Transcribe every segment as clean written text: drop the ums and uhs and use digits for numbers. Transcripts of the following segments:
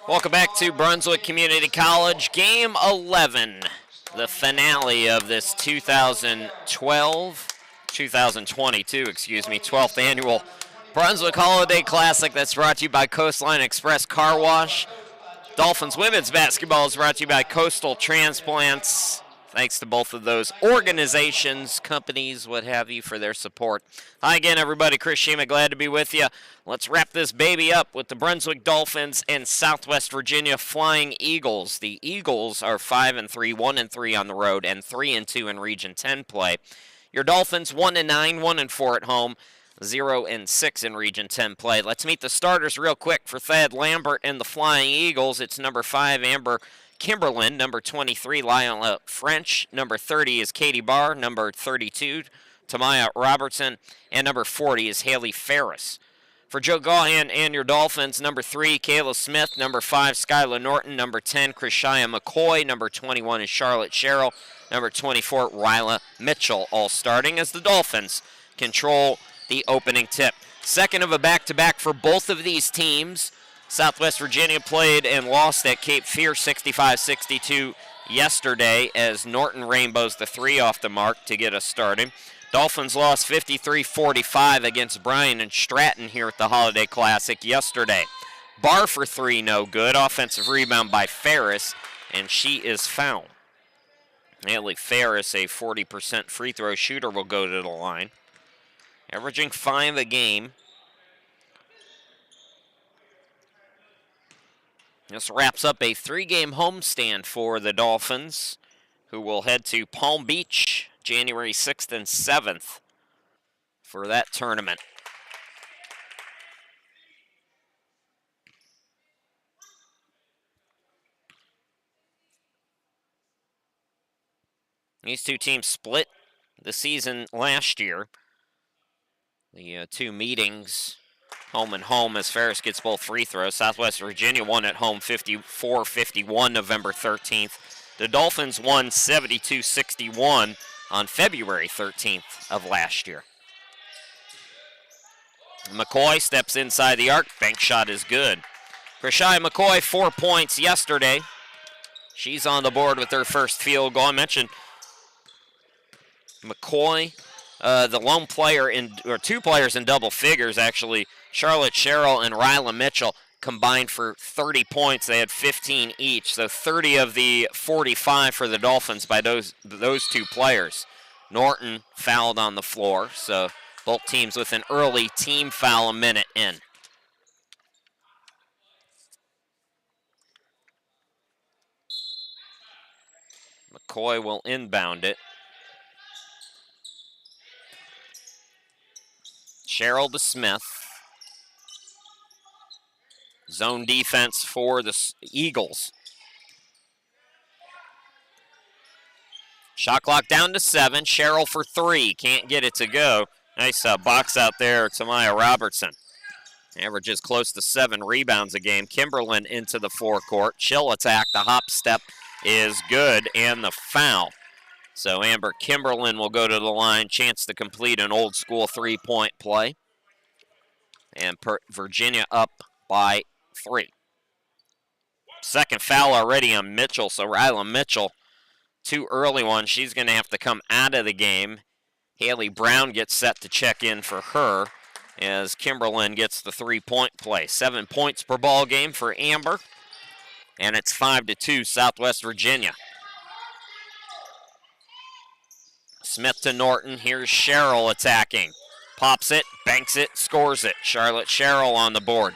Welcome back to Brunswick Community College, Game 11, the finale of this 12th annual Brunswick Holiday Classic that's brought to you by Coastline Express Car Wash. Dolphins women's basketball is brought to you by Coastal Transplants. Thanks to both of those organizations, companies, what have you, for their support. Hi again, everybody. Chris Shima, glad to be with you. Let's wrap this baby up with the Brunswick Dolphins and Southwest Virginia Flying Eagles. The Eagles are 5-3, 1-3 on the road, and 3-2 in Region 10 play. Your Dolphins 1-9, 1-4 at home, 0-6 in Region 10 play. Let's meet the starters real quick for Thad Lambert and the Flying Eagles. It's number 5, Amber Kimberlin, number 23, Lionel French, number 30 is Katie Barr, number 32, Tamaya Robertson, and number 40 is Haley Ferris. For Joe Gahan and your Dolphins, number 3, Kayla Smith, number 5, Skyla Norton, number 10, Krishaya McCoy, number 21 is Charlotte Sherrill, number 24, Ryla Mitchell, all starting as the Dolphins control the opening tip. Second of a back-to-back for both of these teams. Southwest Virginia played and lost at Cape Fear 65-62 yesterday as Norton rainbows the 3 off the mark to get us started. Dolphins lost 53-45 against Bryan and Stratton here at the Holiday Classic yesterday. Barr for 3, no good. Offensive rebound by Ferris, and she is fouled. Haley Ferris, a 40% free throw shooter, will go to the line. Averaging 5 a game. This wraps up a 3-game homestand for the Dolphins, who will head to Palm Beach January 6th and 7th for that tournament. These two teams split the season last year. The two meetings, home and home, as Ferris gets both free throws. Southwest Virginia won at home 54-51 November 13th. The Dolphins won 72-61 on February 13th of last year. McCoy steps inside the arc. Bank shot is good. Krishaya McCoy, 4 points yesterday. She's on the board with her first field goal. I mentioned McCoy, the lone player or 2 players in double figures, actually. Charlotte Sherrill and Ryla Mitchell combined for 30 points. They had 15 each, so 30 of the 45 for the Dolphins by those 2 players. Norton fouled on the floor, so both teams with an early team foul a minute in. McCoy will inbound it. Sherrill to Smith. Zone defense for the Eagles. Shot clock down to 7. Sherrill for 3. Can't get it to go. Nice box out there, Tamaya Robertson. Averages close to 7 rebounds a game. Kimberlin into the forecourt. She'll attack. The hop step is good, and the foul. So Amber Kimberlin will go to the line. Chance to complete an old school 3-point play. And Virginia up by 3. Second foul already on Mitchell, so Ryla Mitchell, 2 early ones. She's going to have to come out of the game. Haley Brown gets set to check in for her as Kimberlin gets the 3-point play. 7 points per ball game for Amber, and it's 5-2 Southwest Virginia. Smith to Norton. Here's Sherrill attacking. Pops it, banks it, scores it. Charlotte Sherrill on the board.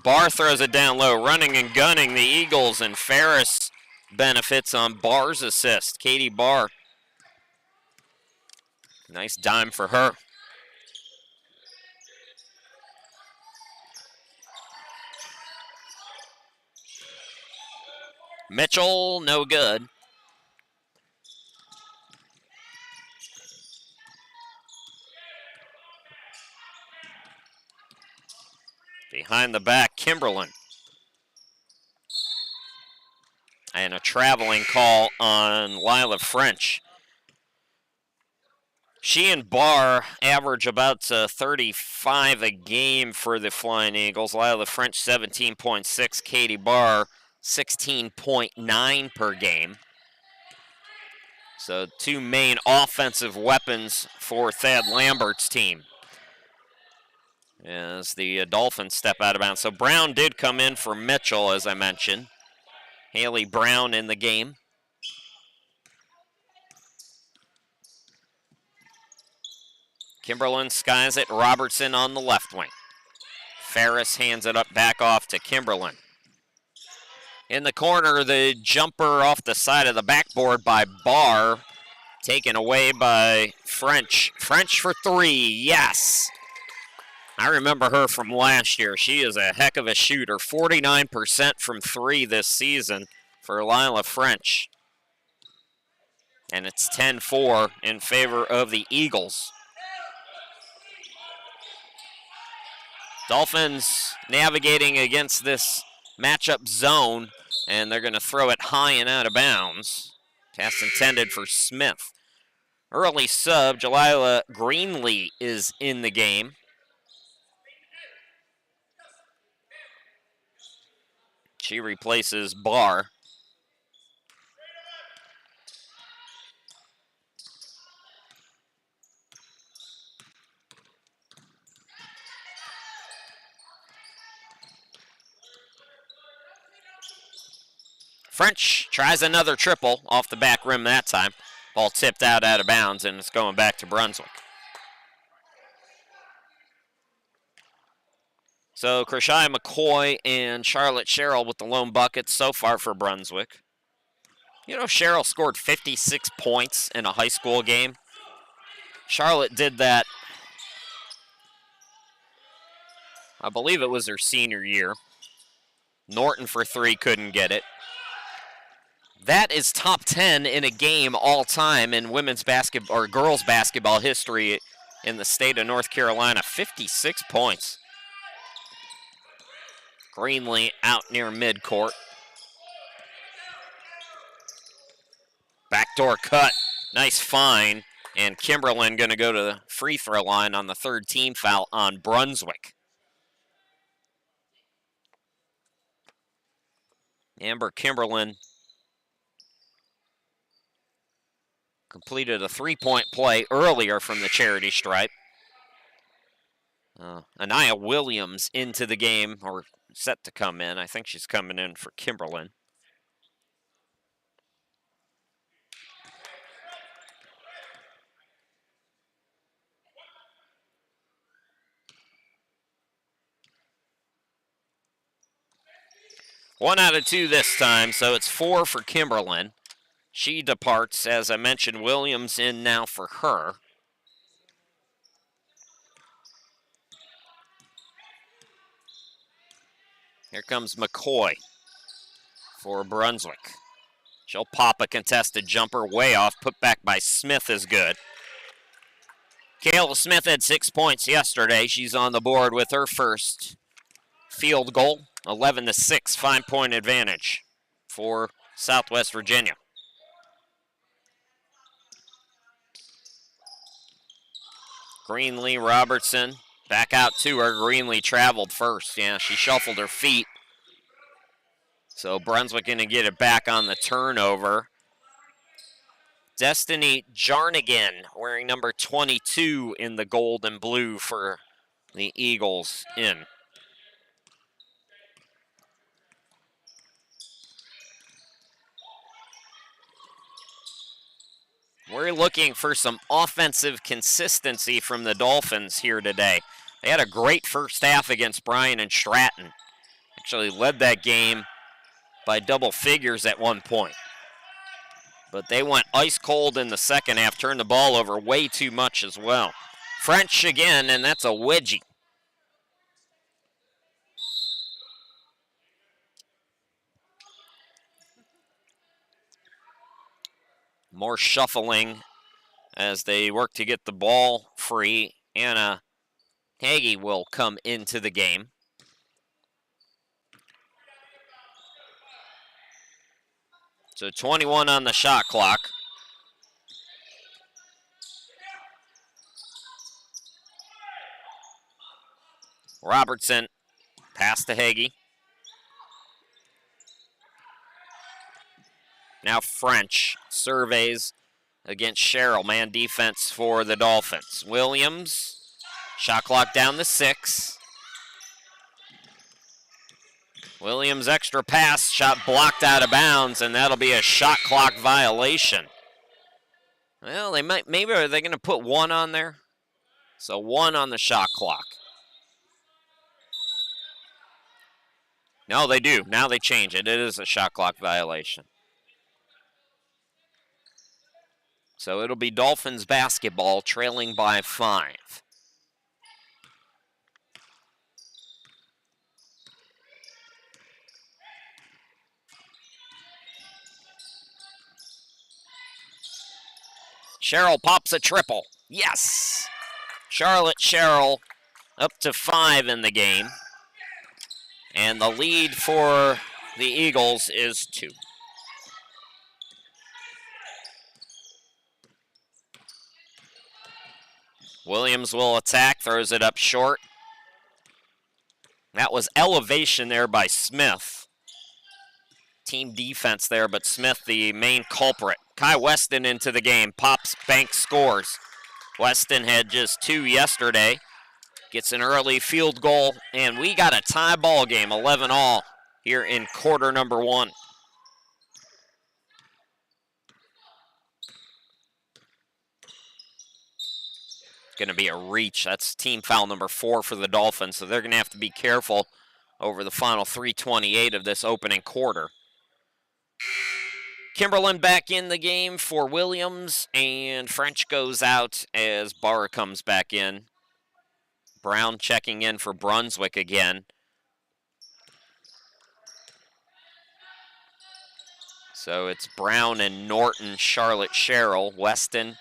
Barr throws it down low, running and gunning the Eagles, and Ferris benefits on Barr's assist. Katie Barr. Nice dime for her. Mitchell, no good. Behind the back, Kimberlin. And a traveling call on Lila French. She and Barr average about 35 a game for the Flying Eagles. Lila French 17.6, Katie Barr 16.9 per game. So two main offensive weapons for Thad Lambert's team as the Dolphins step out of bounds. So Brown did come in for Mitchell, as I mentioned. Haley Brown in the game. Kimberlin skies it. Robertson on the left wing. Ferris hands it up back off to Kimberlin. In the corner, the jumper off the side of the backboard by Barr. Taken away by French. French for three, yes. I remember her from last year. She is a heck of a shooter. 49% from three this season for Lila French. And it's 10-4 in favor of the Eagles. Dolphins navigating against this matchup zone, and they're going to throw it high and out of bounds. Pass intended for Smith. Early sub, Jalila Greenlee is in the game. She replaces Barr. French tries another triple off the back rim that time. Ball tipped out of bounds, and it's going back to Brunswick. So Krishai McCoy and Charlotte Sherrill with the lone buckets so far for Brunswick. You know, Sherrill scored 56 points in a high school game. Charlotte did that, I believe it was her senior year. Norton for three, couldn't get it. That is top 10 in a game all time in women's basketball or girls basketball history in the state of North Carolina. 56 points. Greenlee out near midcourt. Backdoor cut. Nice find. And Kimberlin going to go to the free throw line on the third team foul on Brunswick. Amber Kimberlin completed a three-point play earlier from the charity stripe. Anaya Williams into the game, or set to come in. I think she's coming in for Kimberlin. One out of two this time, so it's four for Kimberlin. She departs, as I mentioned, Williams in now for her. Here comes McCoy for Brunswick. She'll pop a contested jumper way off. Put back by Smith is good. Kayla Smith had 6 points yesterday. She's on the board with her first field goal. 11-6, 5-point advantage for Southwest Virginia. Greenlee Robertson back out to her. Greenlee traveled first. Yeah, she shuffled her feet. So Brunswick going to get it back on the turnover. Destiny Jarnigan wearing number 22 in the gold and blue for the Eagles in. We're looking for some offensive consistency from the Dolphins here today. They had a great first half against Bryan and Stratton. Actually led that game by double figures at one point. But they went ice cold in the second half, turned the ball over way too much as well. French again, and that's a wedgie. More shuffling as they work to get the ball free. Anna Hagee will come into the game. So 21 on the shot clock. Robertson, pass to Hagee. Now French surveys against Sherrill. Man defense for the Dolphins. Williams, shot clock down to 6. Williams extra pass, shot blocked out of bounds, and that'll be a shot clock violation. Well, maybe are they going to put 1 on there? So 1 on the shot clock. No, they do. Now they change it. It is a shot clock violation. So it'll be Dolphins basketball trailing by 5. Sherrill pops a triple. Yes! Charlotte Sherrill up to 5 in the game. And the lead for the Eagles is 2. Williams will attack, throws it up short. That was elevation there by Smith. Team defense there, but Smith the main culprit. Kai Weston into the game, pops, banks, scores. Weston had just 2 yesterday. Gets an early field goal, and we got a tie ball game, 11-all, here in quarter number 1. Going to be a reach. That's team foul number 4 for the Dolphins, so they're going to have to be careful over the final 3:28 of this opening quarter. Kimberlin back in the game for Williams, and French goes out as Barr comes back in. Brown checking in for Brunswick again. So it's Brown and Norton, Charlotte Sherrill, Weston,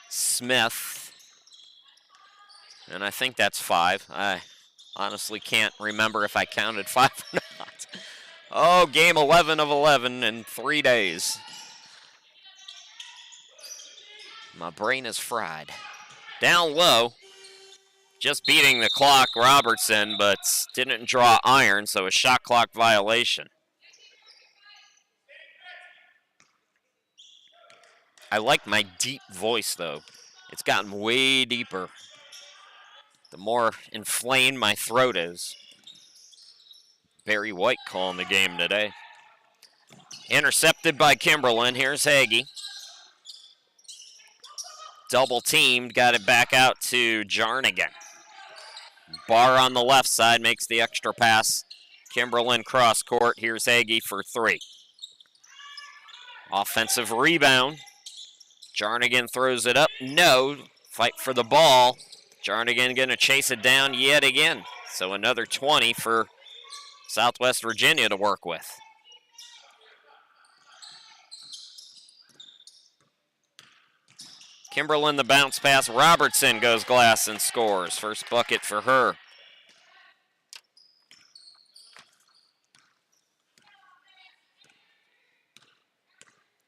Smith, and I think that's 5. I honestly can't remember if I counted 5 or not. Oh, game 11 of 11 in 3 days. My brain is fried. Down low. Just beating the clock, Robertson, but didn't draw iron, so a shot clock violation. I like my deep voice, though. It's gotten way deeper the more inflamed my throat is. Barry White calling the game today. Intercepted by Kimberlin. Here's Hagee. Double teamed, got it back out to Jarnigan. Barr on the left side makes the extra pass. Kimberlin cross court. Here's Hagee for 3. Offensive rebound. Jarnigan throws it up. No. Fight for the ball. Jarnigan going to chase it down yet again. So another 20 for Southwest Virginia to work with. Kimberlin the bounce pass. Robertson goes glass and scores. First bucket for her.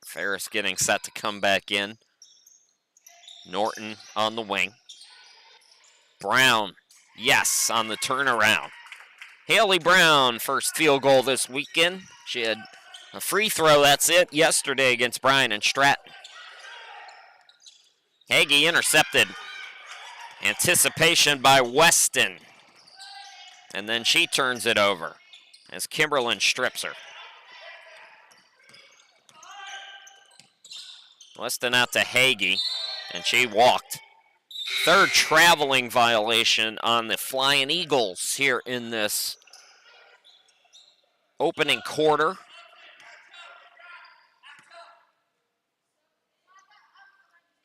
Ferris getting set to come back in. Norton on the wing. Brown, yes, on the turnaround. Haley Brown, first field goal this weekend. She had a free throw, that's it, yesterday against Bryan and Stratton. Hagee intercepted. Anticipation by Weston. And then she turns it over as Kimberlin strips her. Weston out to Hagee, and she walked. Third traveling violation on the Flying Eagles here in this opening quarter.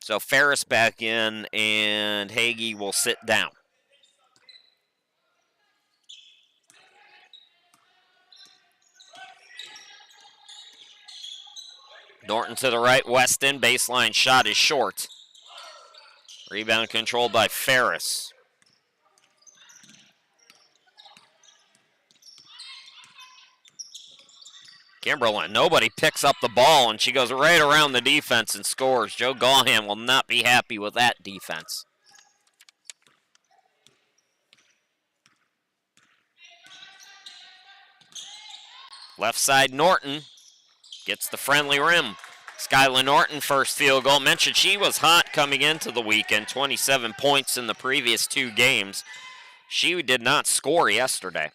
So Ferris back in, and Hagee will sit down. Norton to the right, Weston, baseline shot is short. Rebound controlled by Ferris. Kimberlin, nobody picks up the ball, and she goes right around the defense and scores. Joe Gaughan will not be happy with that defense. Left side, Norton gets the friendly rim. Skylar Norton, first field goal. Mentioned she was hot coming into the weekend, 27 points in the previous 2 games. She did not score yesterday.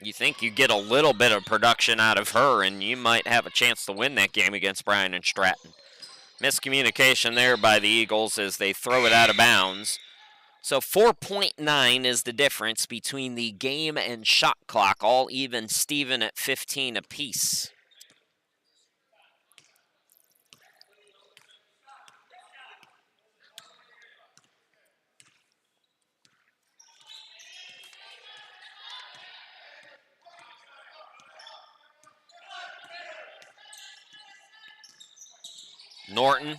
You think you get a little bit of production out of her, and you might have a chance to win that game against Bryan and Stratton. Miscommunication there by the Eagles as they throw it out of bounds. So 4.9 is the difference between the game and shot clock, all even Steven at 15 apiece. Norton.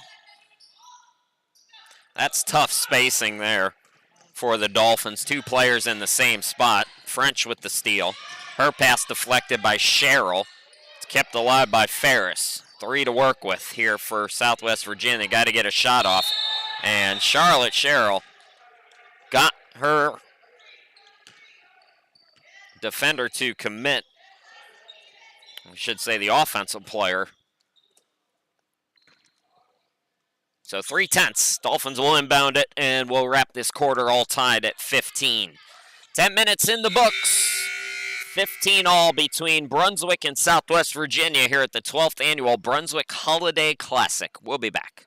That's tough spacing there for the Dolphins. 2 players in the same spot. French with the steal. Her pass deflected by Sherrill. It's kept alive by Ferris. 3 to work with here for Southwest Virginia. Got to get a shot off. And Charlotte Sherrill got her defender to commit. I should say the offensive player. So 3/10. Dolphins will inbound it, and we'll wrap this quarter all tied at 15. 10 minutes in the books. 15 all between Brunswick and Southwest Virginia here at the 12th Annual Brunswick Holiday Classic. We'll be back.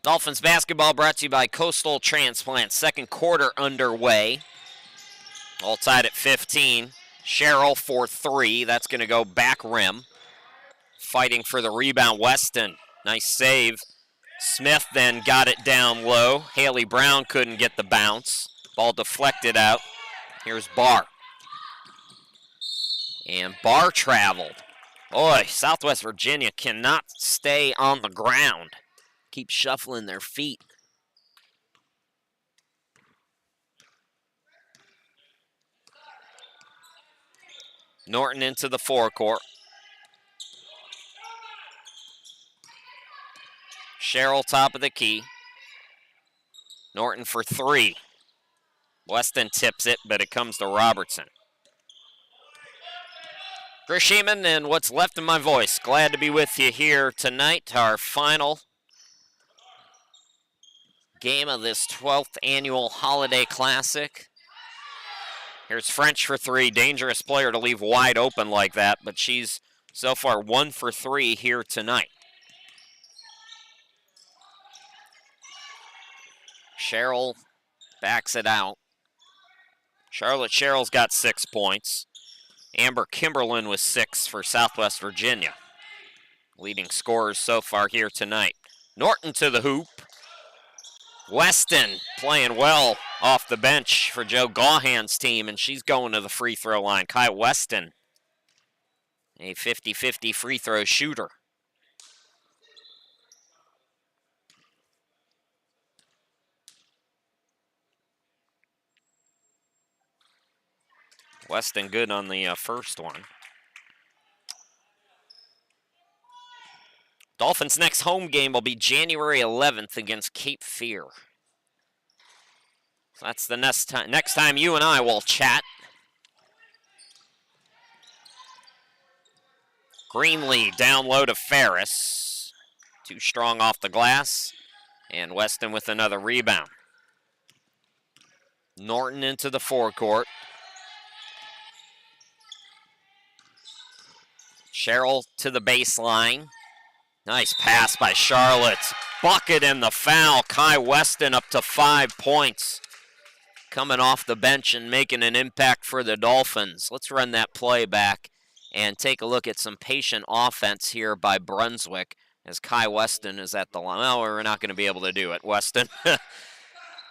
Dolphins basketball brought to you by Coastal Transplant. Second quarter underway. All tied at 15. Sherrill for 3. That's going to go back rim. Fighting for the rebound, Weston. Nice save. Smith then got it down low. Haley Brown couldn't get the bounce. Ball deflected out. Here's Barr. And Barr traveled. Boy, Southwest Virginia cannot stay on the ground. Keep shuffling their feet. Norton into the forecourt. Sherrill top of the key. Norton for 3. Weston tips it, but it comes to Robertson. Chris Sheeman and what's left of my voice. Glad to be with you here tonight. Our final game of this 12th Annual Holiday Classic. Here's French for 3. Dangerous player to leave wide open like that, but she's so far 1 for 3 here tonight. Sherrill backs it out. Charlotte Sherrill's got 6 points. Amber Kimberlin with 6 for Southwest Virginia. Leading scorers so far here tonight. Norton to the hoop. Weston playing well off the bench for Joe Gaughan's team, and she's going to the free throw line. Kai Weston, a 50-50 free throw shooter. Weston good on the first one. Dolphins' next home game will be January 11th against Cape Fear. So that's the next time you and I will chat. Greenlee down low to Ferris. Too strong off the glass. And Weston with another rebound. Norton into the forecourt. Sherrill to the baseline. Nice pass by Charlotte. Bucket and the foul. Kai Weston up to 5 points. Coming off the bench and making an impact for the Dolphins. Let's run that play back and take a look at some patient offense here by Brunswick as Kai Weston is at the line. Well, we're not going to be able to do it, Weston.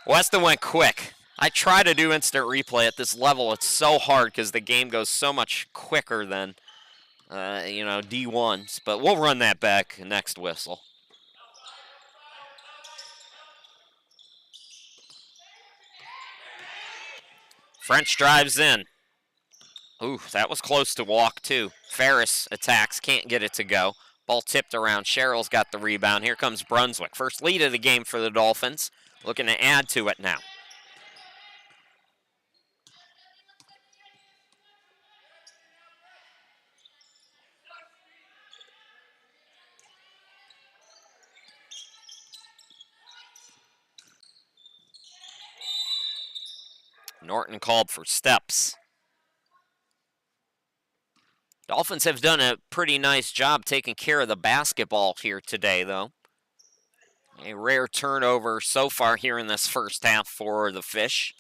Weston went quick. I try to do instant replay at this level. It's so hard because the game goes so much quicker than D1s, but we'll run that back next whistle. French drives in. Ooh, that was close to walk too. Ferris attacks, can't get it to go. Ball tipped around. Sherrill's got the rebound. Here comes Brunswick. First lead of the game for the Dolphins. Looking to add to it now. Norton called for steps. Dolphins have done a pretty nice job taking care of the basketball here today, though. A rare turnover so far here in this first half for the Fish.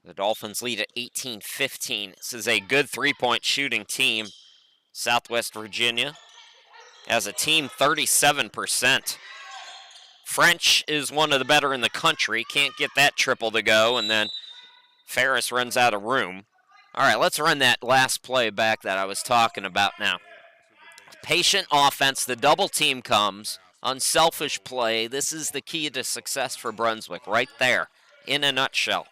The Dolphins lead at 18-15. This is a good three-point shooting team. Southwest Virginia, as a team, 37%. French is one of the better in the country. Can't get that triple to go, and then Ferris runs out of room. All right, let's run that last play back that I was talking about now. Patient offense, the double team comes. Unselfish play. This is the key to success for Brunswick right there, in a nutshell.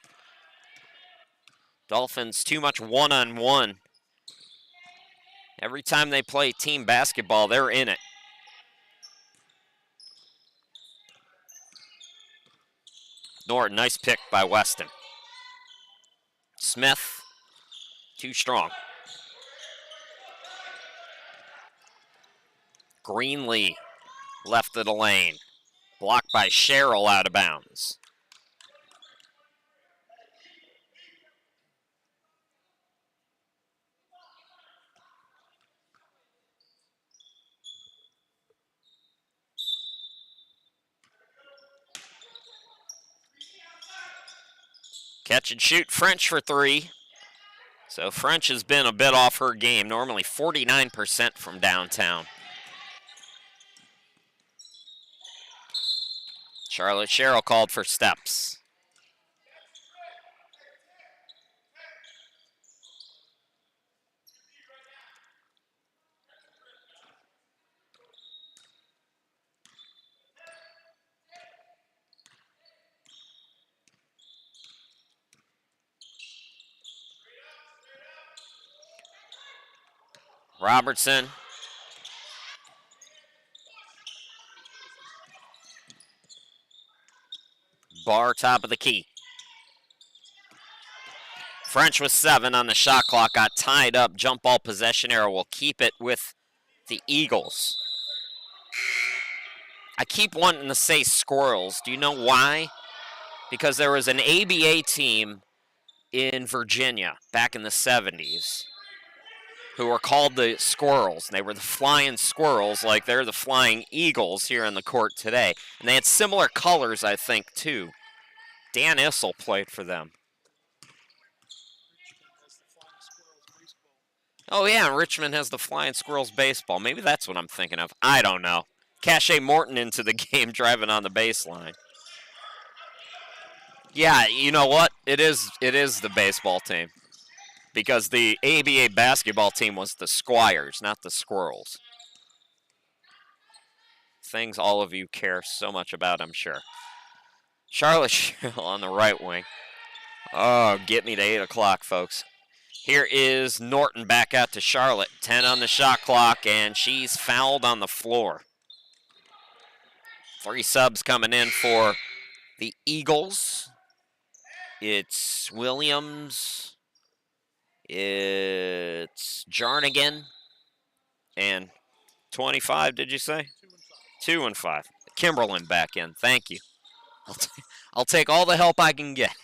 Dolphins too much one-on-one. Every time they play team basketball, they're in it. Norton, nice pick by Weston. Smith, too strong. Greenlee, left of the lane. Blocked by Sherrill, out of bounds. Catch and shoot French for three. So French has been a bit off her game, normally 49% from downtown. Charlotte Sherrill called for steps. Robertson. Barr, top of the key. French with 7 on the shot clock, got tied up. Jump ball possession arrow will keep it with the Eagles. I keep wanting to say Squirrels. Do you know why? Because there was an ABA team in Virginia back in the 70s who were called the Squirrels. They were the Flying Squirrels, like they're the Flying Eagles here on the court today. And they had similar colors, I think, too. Dan Issel played for them. Oh, yeah, Richmond has the Flying Squirrels baseball. Maybe that's what I'm thinking of. I don't know. Cache Morton into the game driving on the baseline. Yeah, you know what? It is the baseball team. Because the ABA basketball team was the Squires, not the Squirrels. Things all of you care so much about, I'm sure. Charlotte Sherrill on the right wing. Oh, get me to 8 o'clock, folks. Here is Norton back out to Charlotte. 10 on the shot clock, and she's fouled on the floor. 3 subs coming in for the Eagles. It's Williams. It's Jarnigan. And 25, did you say? 2 and 5. Kimberlin back in. Thank you. I'll take all the help I can get.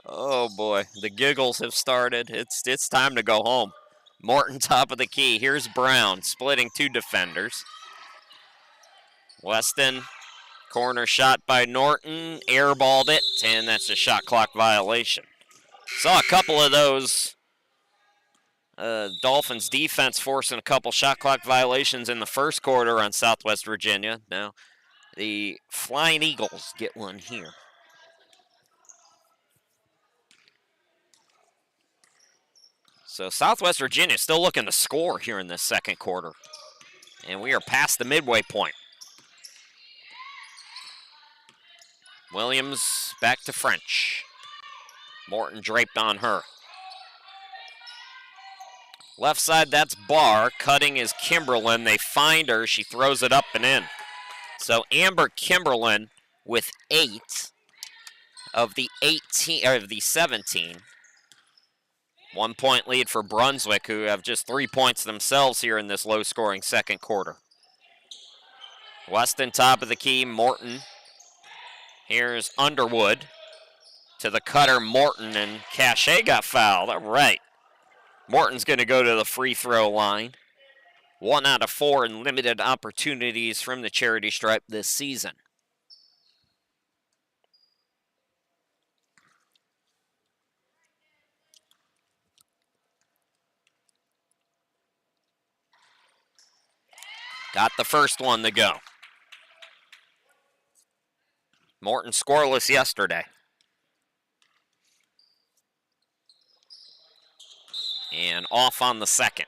Oh boy, the giggles have started. It's time to go home. Morton top of the key. Here's Brown splitting 2 defenders. Weston, corner shot by Norton, airballed it, and that's a shot clock violation. Saw a couple of those. Dolphins defense forcing a couple shot clock violations in the first quarter on Southwest Virginia. Now the Flying Eagles get one here. So Southwest Virginia still looking to score here in this second quarter. And we are past the midway point. Williams back to French. Morton draped on her. Left side, that's Barr. Cutting is Kimberlin. They find her. She throws it up and in. So Amber Kimberlin with 8 of the 18 or of the 17. 1 point lead for Brunswick, who have just 3 points themselves here in this low-scoring second quarter. Weston top of the key, Morton. Here's Underwood to the cutter, Morton, and Cachet got fouled. All right. Morton's going to go to the free throw line. 1 out of 4 in limited opportunities from the charity stripe this season. Got the first one to go. Morton scoreless yesterday. And off on the second.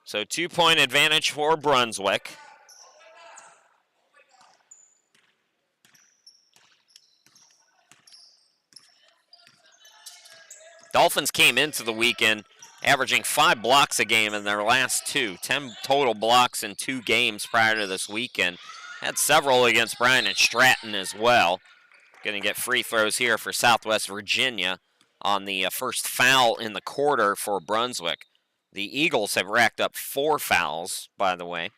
So 2-point advantage for Brunswick. Dolphins came into the weekend averaging 5 blocks a game in their last 2. 10 total blocks in 2 games prior to this weekend. Had several against Bryan and Stratton as well. Going to get free throws here for Southwest Virginia on the first foul in the quarter for Brunswick. The Eagles have racked up 4 fouls, by the way.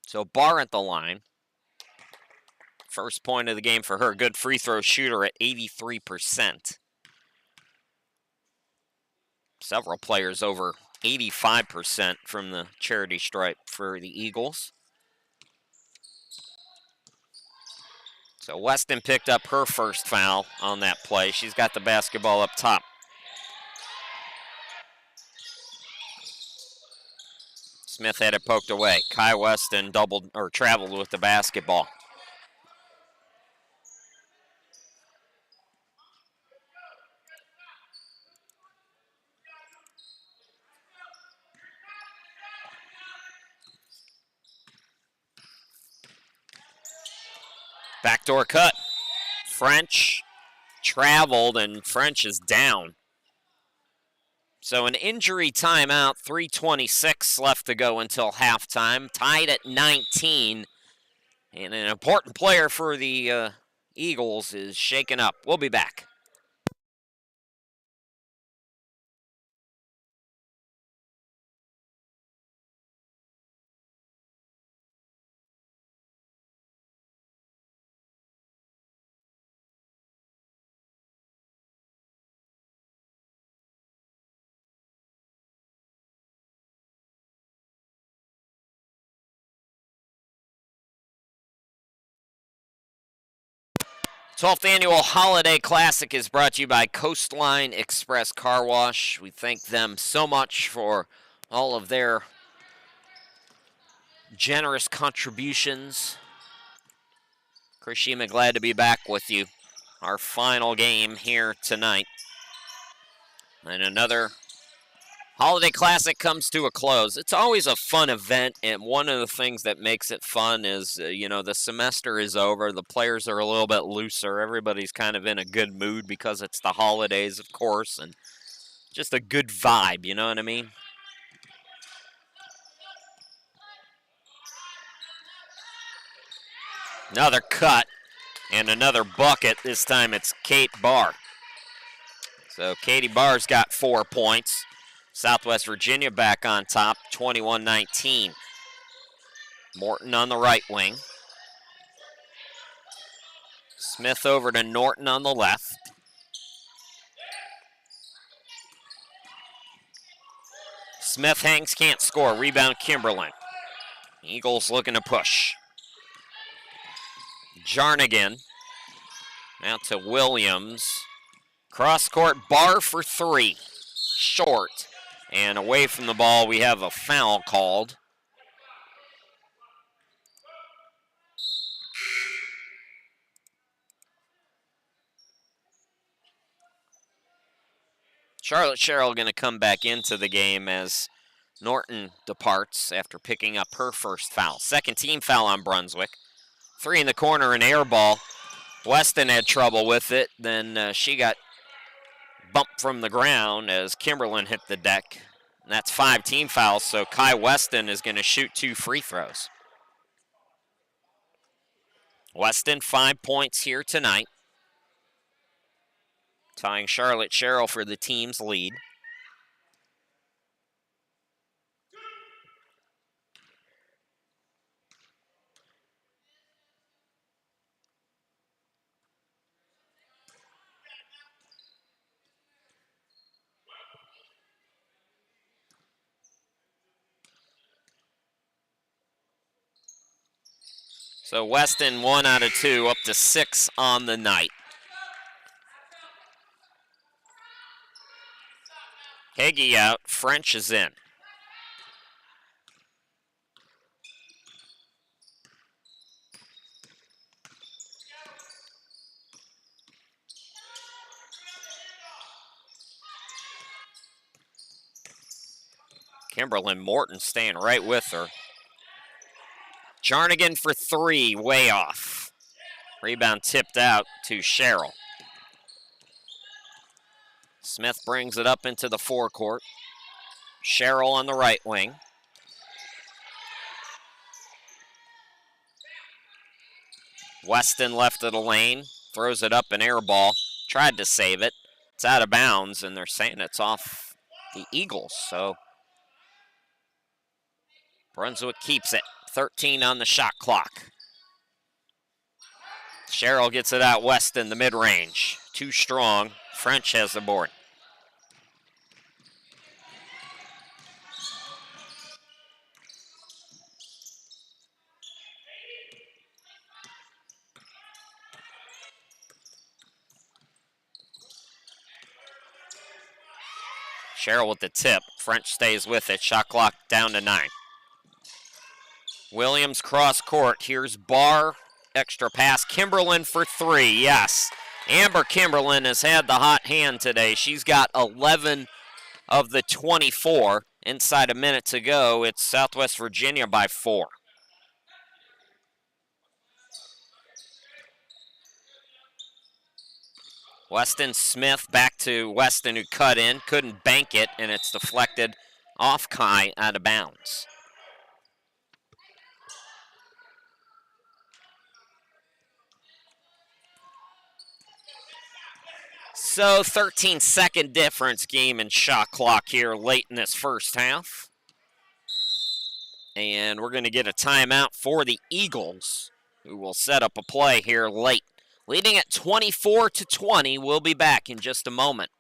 So Barr at the line. First point of the game for her. Good free throw shooter at 83%. Several players over 85% from the charity stripe for the Eagles. So Weston picked up her first foul on that play. She's got the basketball up top. Smith had it poked away. Kai Weston traveled with the basketball. Backdoor cut. French traveled, and French is down. So an injury timeout, 3:26 left to go until halftime. Tied at 19. And an important player for the Eagles is shaken up. We'll be back. '12th Annual Holiday Classic is brought to you by Coastline Express Car Wash. We thank them so much for all of their generous contributions. Chris Shima, glad to be back with you. Our final game here tonight. And another Holiday Classic comes to a close. It's always a fun event, and one of the things that makes it fun is, the semester is over. The players are a little bit looser. Everybody's kind of in a good mood because it's the holidays, of course, and just a good vibe, you know what I mean? Another cut and another bucket. This time it's Kate Barr. So Katie Barr's got 4 points. Southwest Virginia back on top, 21-19. Morton on the right wing. Smith over to Norton on the left. Smith hangs, can't score. Rebound Kimberlin. Eagles looking to push. Jarnigan. Out to Williams. Cross court, Barr for 3. Short. And away from the ball, we have a foul called. Charlotte Sherrill going to come back into the game as Norton departs after picking up her first foul. Second team foul on Brunswick. 3 in the corner, an air ball. Weston had trouble with it. Then she got bumped from the ground as Kimberlin hit the deck. And that's 5 team fouls, so Kai Weston is going to shoot 2 free throws. Weston, 5 points here tonight. Tying Charlotte Sherrill for the team's lead. So Weston 1 out of 2, up to 6 on the night. Heggie out, French is in. Kimberlin Morton staying right with her. Jarnigan for 3, way off. Rebound tipped out to Sherrill. Smith brings it up into the forecourt. Sherrill on the right wing. Weston left of the lane, throws it up, an air ball. Tried to save it. It's out of bounds, and they're saying it's off the Eagles, so Brunswick keeps it. 13 on the shot clock. Sherrill gets it out Weston, the mid-range. Too strong. French has the board. Sherrill with the tip. French stays with it. Shot clock down to 9. Williams cross court. Here's Barr. Extra pass. Kimberlin for 3. Yes. Amber Kimberlin has had the hot hand today. She's got 11 of the 24. Inside a minute to go, it's Southwest Virginia by 4. Weston Smith back to Weston, who cut in, couldn't bank it, and it's deflected off Kai out of bounds. So 13-second difference game and shot clock here late in this first half. And we're going to get a timeout for the Eagles, who will set up a play here late. Leading at 24-20, we'll be back in just a moment.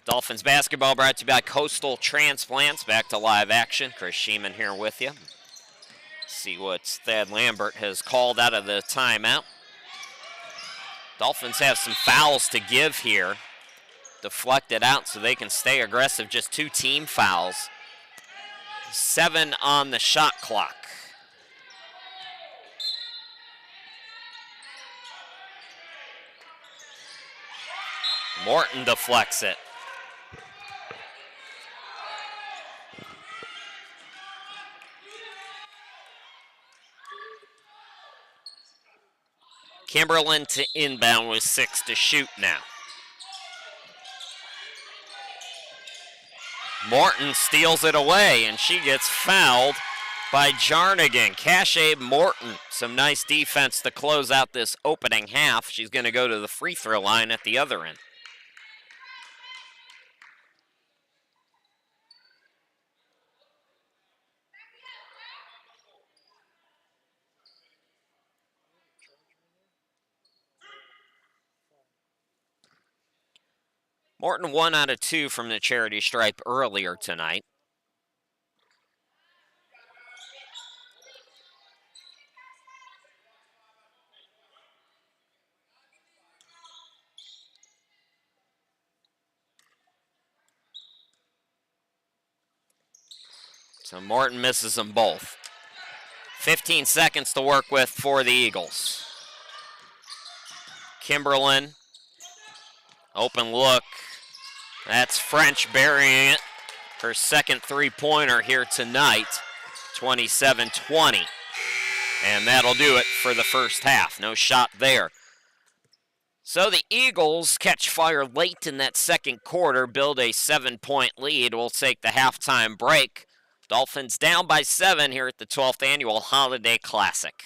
Dolphins basketball brought to you by Coastal Transplants. Back to live action. Chris Sheeman here with you. See what Thad Lambert has called out of the timeout. Dolphins have some fouls to give here. Deflected out so they can stay aggressive. Just 2 team fouls. 7 on the shot clock. Morton deflects it. Kimberlin to inbound with 6 to shoot now. Morton steals it away, and she gets fouled by Jarnigan. Cache Morton, some nice defense to close out this opening half. She's going to go to the free throw line at the other end. Morton 1 out of 2 from the charity stripe earlier tonight. So Morton misses them both. 15 seconds to work with for the Eagles. Kimberlin, open look. That's French burying it. Her second three-pointer here tonight, 27-20. And that'll do it for the first half. No shot there. So the Eagles catch fire late in that second quarter, build a 7-point lead. We'll take the halftime break. Dolphins down by 7 here at the 12th Annual Holiday Classic.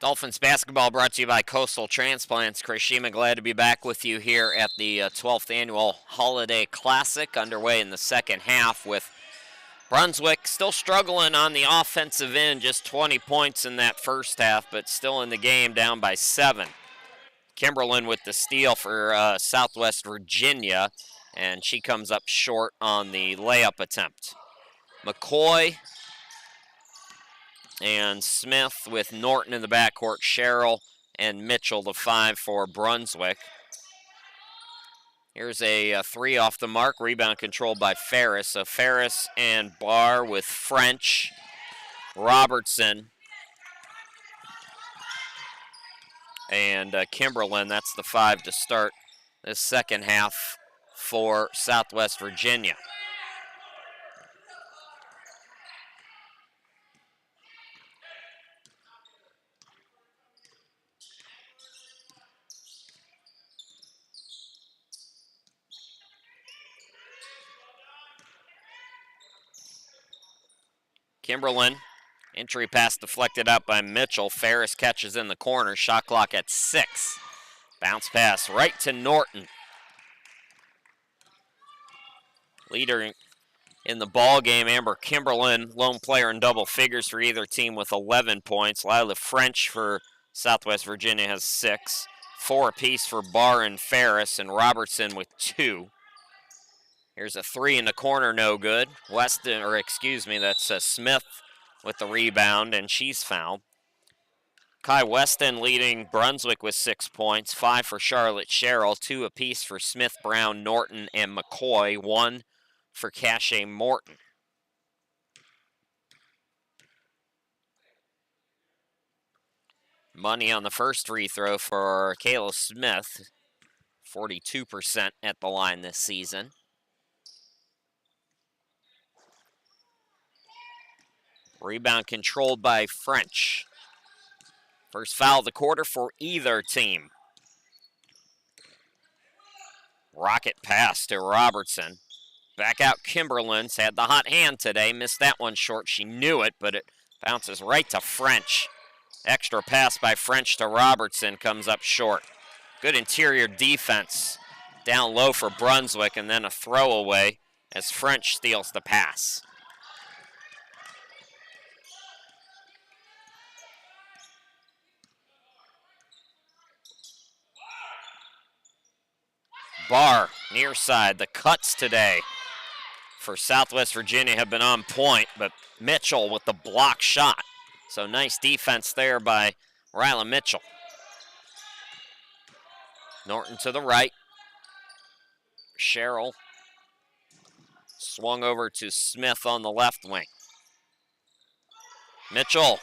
Dolphins basketball brought to you by Coastal Transplants. Chris Sheeman, glad to be back with you here at the 12th Annual Holiday Classic, underway in the second half with Brunswick still struggling on the offensive end, just 20 points in that first half, but still in the game, down by 7. Kimberlin with the steal for Southwest Virginia, and she comes up short on the layup attempt. McCoy and Smith with Norton in the backcourt, Sherrill and Mitchell, the 5 for Brunswick. Here's a 3 off the mark, rebound controlled by Ferris. So Ferris and Barr with French, Robertson, and Kimberlin. That's the 5 to start this second half for Southwest Virginia. Kimberlin, entry pass deflected out by Mitchell. Ferris catches in the corner, shot clock at 6. Bounce pass right to Norton. Leader in the ball game, Amber Kimberlin, lone player in double figures for either team with 11 points. Lila French for Southwest Virginia has 6. 4 apiece for Barr and Ferris, and Robertson with 2. Here's a 3 in the corner, no good. That's Smith with the rebound, and she's fouled. Kai Weston leading Brunswick with 6 points, 5 for Charlotte Sherrill, 2 apiece for Smith, Brown, Norton, and McCoy, 1 for Cache Morton. Money on the first free throw for Kayla Smith, 42% at the line this season. Rebound controlled by French. First foul of the quarter for either team. Rocket pass to Robertson. Back out Kimberlin's had the hot hand today. Missed that one short. She knew it, but it bounces right to French. Extra pass by French to Robertson comes up short. Good interior defense down low for Brunswick, and then a throwaway as French steals the pass. Barr, near side. The cuts today for Southwest Virginia have been on point, but Mitchell with the block shot. So nice defense there by Ryla Mitchell. Norton to the right. Sherrill swung over to Smith on the left wing. Mitchell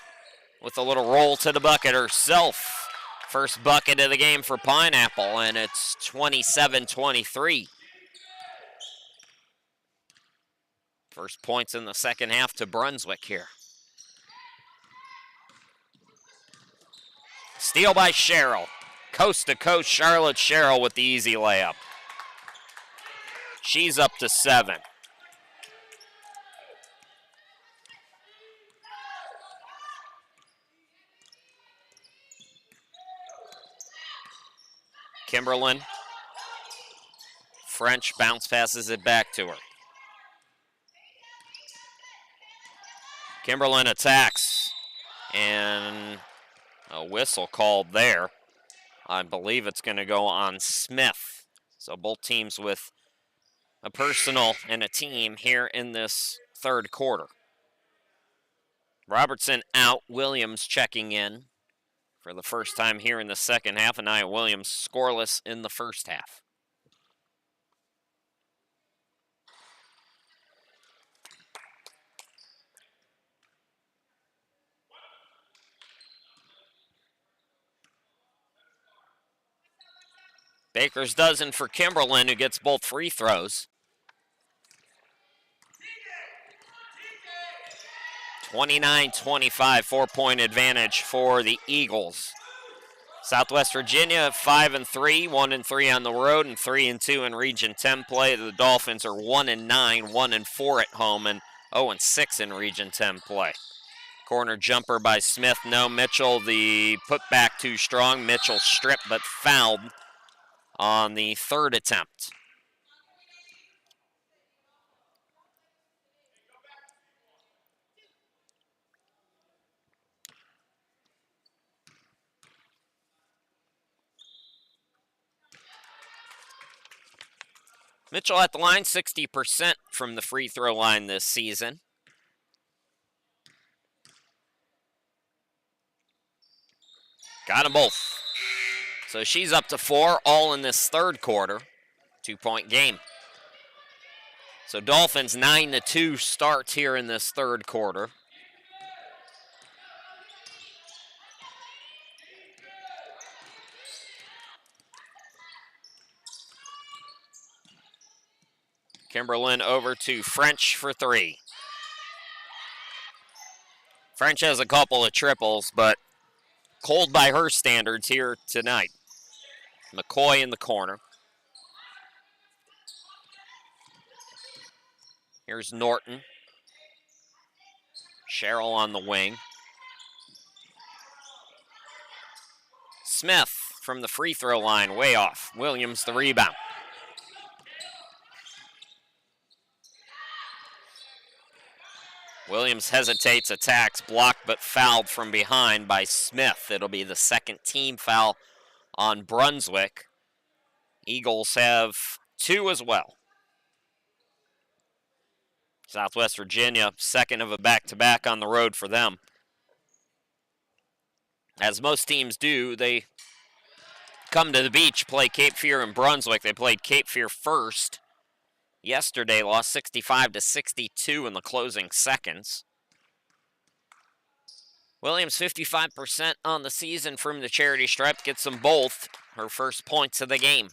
with a little roll to the bucket herself. First bucket of the game for Pineapple, and it's 27-23. First points in the second half to Brunswick here. Steal by Sherrill. Coast to coast, Charlotte Sherrill with the easy layup. She's up to 7. Kimberlin. French bounce passes it back to her. Kimberlin attacks, and a whistle called there. I believe it's going to go on Smith. So both teams with a personal and a team here in this third quarter. Robertson out, Williams checking in for the first time here in the second half, and Nia Williams scoreless in the first half. Baker's dozen for Kimberlin, who gets both free throws. 29-25, 4-point advantage for the Eagles. Southwest Virginia 5-3, 1-3 on the road, and 3-2 in Region 10 play. The Dolphins are 1-9, 1-4 at home, and 0-6 in Region 10 play. Corner jumper by Smith. No, Mitchell, the putback too strong. Mitchell stripped but fouled on the third attempt. Mitchell at the line, 60% from the free throw line this season. Got them both. So she's up to 4, all in this third quarter. 2-point game. So Dolphins 9-2 starts here in this third quarter. Kimberlin over to French for 3. French has a couple of triples, but cold by her standards here tonight. McCoy in the corner. Here's Norton. Sherrill on the wing. Smith from the free throw line, way off. Williams the rebound. Williams hesitates, attacks, blocked but fouled from behind by Smith. It'll be the second team foul on Brunswick. Eagles have 2 as well. Southwest Virginia, second of a back-to-back on the road for them. As most teams do, they come to the beach, play Cape Fear and Brunswick. They played Cape Fear first yesterday, lost 65-62 in the closing seconds. Williams 55% on the season from the charity stripe, gets them both. Her first points of the game.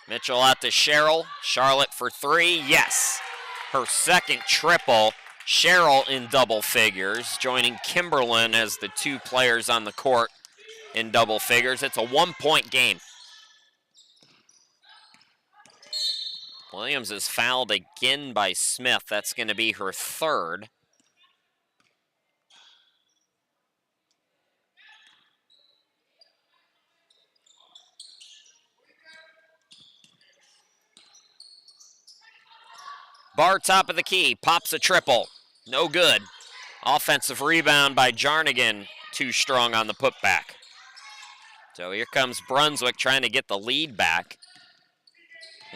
Mitchell out to Sherrill. Charlotte for 3. Yes. Her second triple. Sherrill in double figures, joining Kimberlin as the 2 players on the court in double figures. It's a 1-point game. Williams is fouled again by Smith. That's going to be her third. Barr top of the key, pops a triple. No good. Offensive rebound by Jarnigan, too strong on the putback. So here comes Brunswick trying to get the lead back.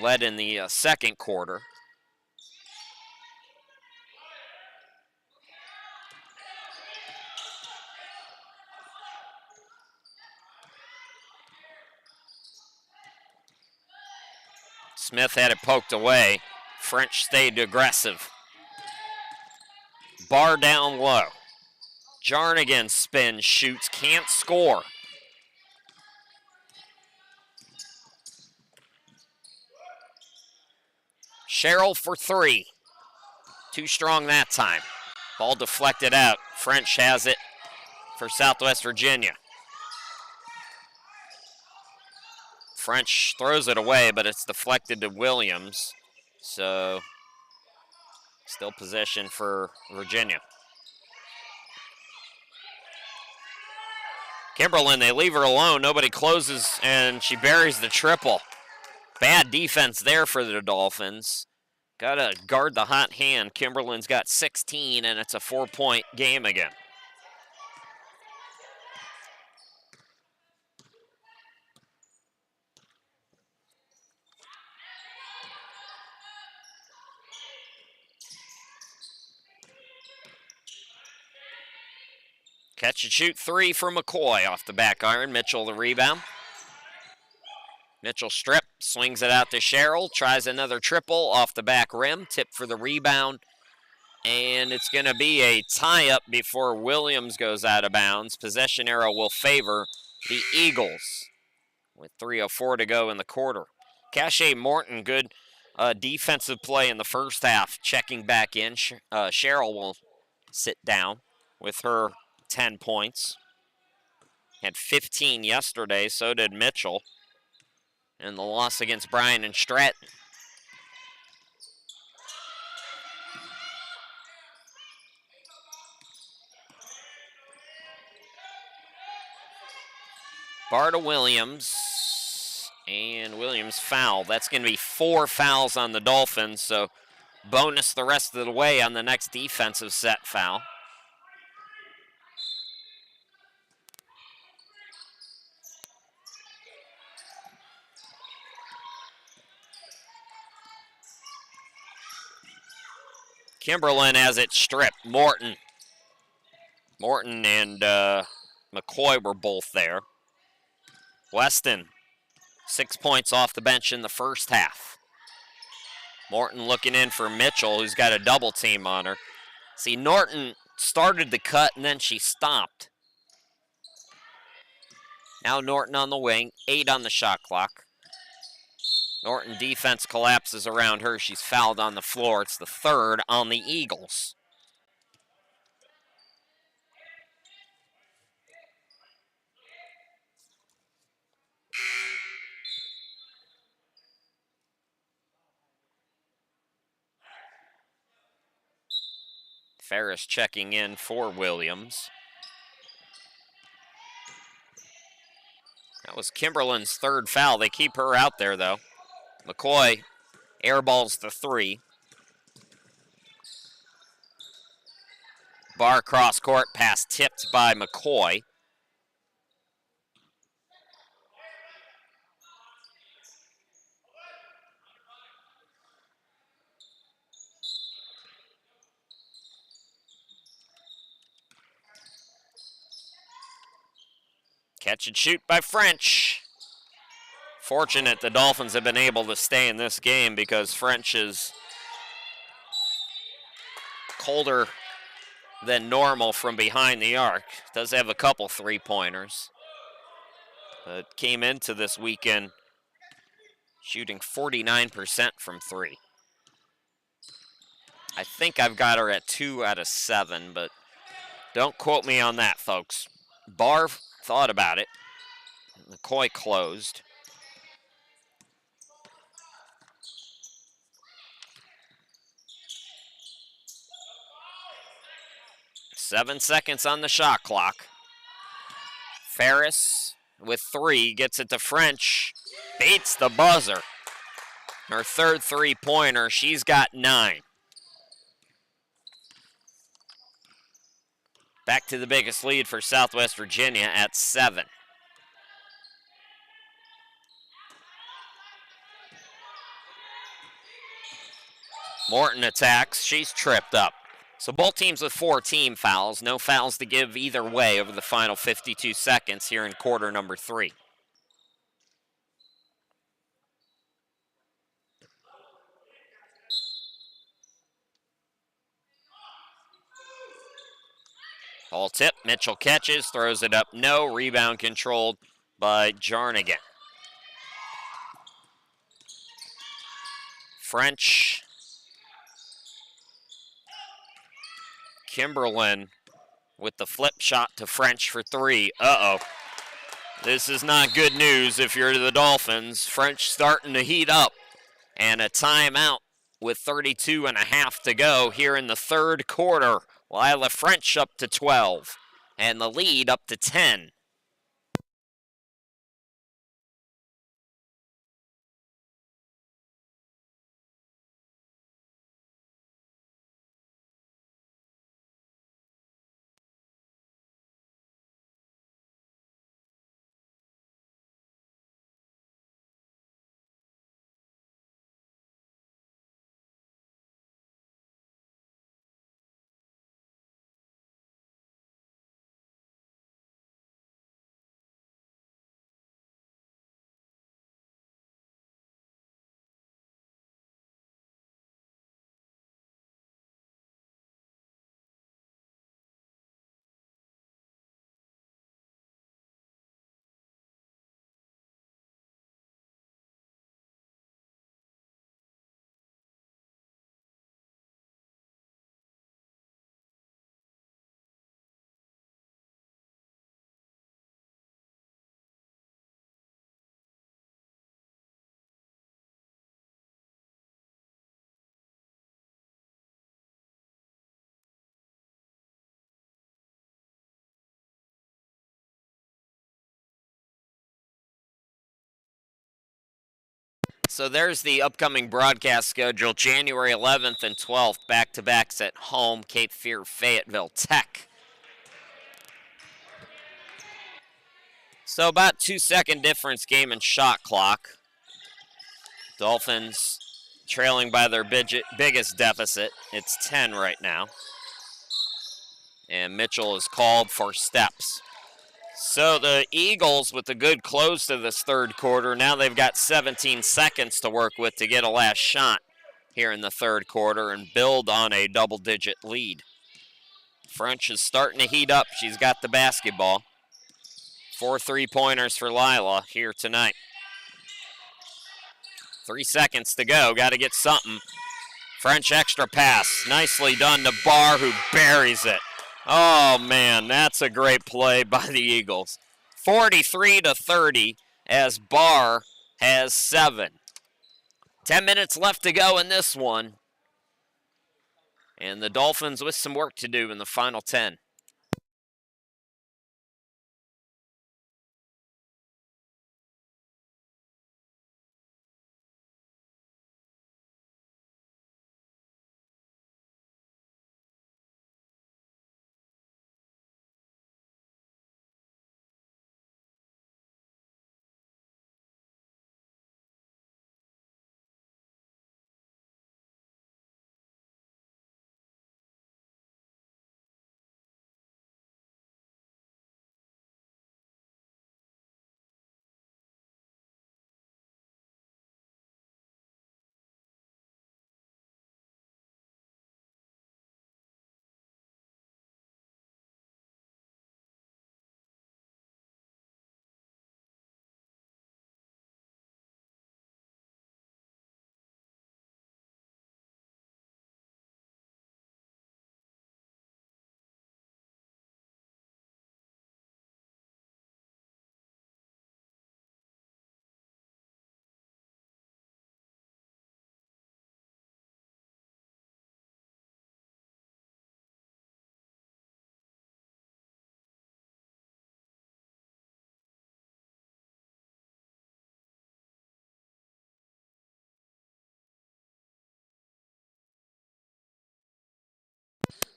Led in the second quarter. Smith had it poked away. French stayed aggressive. Barr down low. Jarnigan spins, shoots, can't score. Sherrill for 3. Too strong that time. Ball deflected out. French has it for Southwest Virginia. French throws it away, but it's deflected to Williams. So, still possession for Virginia. Kimberlin, they leave her alone. Nobody closes, and she buries the triple. Bad defense there for the Dolphins. Got to guard the hot hand. Kimberlin's got 16, and it's a 4-point game again. Catch and shoot 3 for McCoy off the back iron. Mitchell the rebound. Mitchell strip, swings it out to Sherrill, tries another triple off the back rim, tip for the rebound, and it's going to be a tie-up before Williams goes out of bounds. Possession arrow will favor the Eagles with 3:04 to go in the quarter. Cache Morton, good defensive play in the first half, checking back in. Sherrill will sit down. with her 10 points. Had 15 yesterday, so did Mitchell. And the loss against Bryan and Stratton. Barta Williams. And Williams foul. That's going to be 4 fouls on the Dolphins, so bonus the rest of the way on the next defensive set foul. Kimberlin has it stripped. Morton and McCoy were both there. Weston, 6 points off the bench in the first half. Morton looking in for Mitchell, who's got a double team on her. See, Norton started the cut and then she stopped. Now Norton on the wing, 8 on the shot clock. Norton defense collapses around her. She's fouled on the floor. It's the 3rd on the Eagles. Ferris checking in for Williams. That was Kimberlin's 3rd foul. They keep her out there, though. McCoy airballs the 3. Bar cross court pass tipped by McCoy. Catch and shoot by French. Fortunate the Dolphins have been able to stay in this game because French is colder than normal from behind the arc. Does have a couple 3-pointers. But came into this weekend shooting 49% from 3. I think I've got her at 2 out of 7, but don't quote me on that, folks. Barr thought about it. McCoy closed. Seven seconds on the shot clock. Ferris with 3 gets it to French. Beats the buzzer. Her 3rd 3-pointer. She's got 9. Back to the biggest lead for Southwest Virginia at 7. Morton attacks. She's tripped up. So both teams with 4 team fouls. No fouls to give either way over the final 52 seconds here in quarter number 3. Ball tip. Mitchell catches, throws it up. No. Rebound controlled by Jarnigan. French. Kimberlin with the flip shot to French for 3. Uh-oh. This is not good news if you're the Dolphins. French starting to heat up. And a timeout with 32 and a half to go here in the 3rd quarter. Lila French up to 12. And the lead up to 10. So there's the upcoming broadcast schedule. January 11th and 12th, back-to-backs at home, Cape Fear, Fayetteville Tech. So about 2-second difference game and shot clock. Dolphins trailing by their biggest deficit. It's 10 right now. And Mitchell is called for steps. So the Eagles with a good close to this third quarter. Now they've got 17 seconds to work with to get a last shot here in the third quarter and build on a double-digit lead. French is starting to heat up. She's got the basketball. 4 3-pointers for Lila here tonight. 3 seconds to go. Got to get something. French extra pass. Nicely done to Barr, who buries it. Oh, man, that's a great play by the Eagles. 43-30 as Barr has 7. 10 minutes left to go in this one. And the Dolphins with some work to do in the final 10.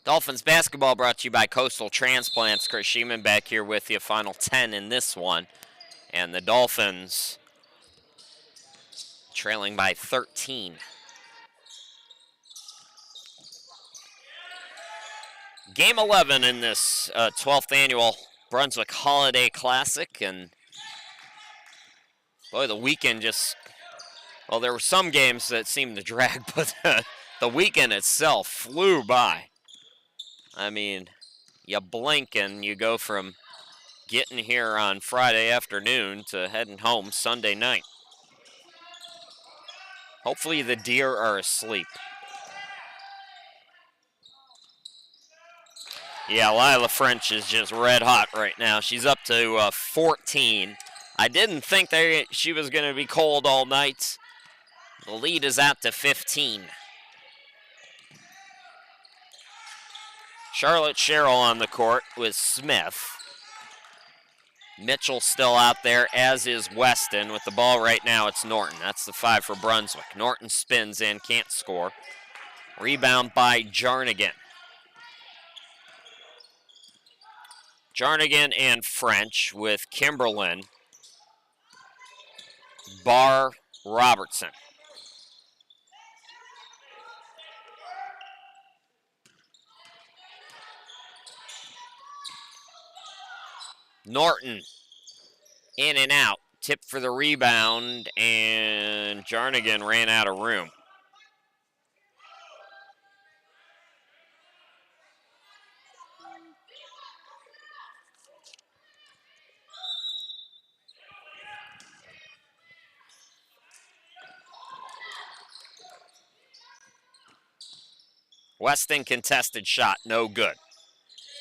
Dolphins basketball brought to you by Coastal Transplants. Chris Sheeman back here with you. Final 10 in this one. And the Dolphins trailing by 13. Game 11 in this 12th annual Brunswick Holiday Classic. And boy, the weekend just, well, there were some games that seemed to drag, but the weekend itself flew by. I mean, you blink and you go from getting here on Friday afternoon to heading home Sunday night. Hopefully the deer are asleep. Yeah, Lila French is just red hot right now. She's up to 14. I didn't think she was going to be cold all night. The lead is out to 15. Charlotte Sherrill on the court with Smith. Mitchell still out there, as is Weston. With the ball right now, it's Norton. That's the 5 for Brunswick. Norton spins in, can't score. Rebound by Jarnigan. Jarnigan and French with Kimberlin. Barr, Robertson. Norton in and out. Tip for the rebound, and Jarnigan ran out of room. Weston contested shot, no good.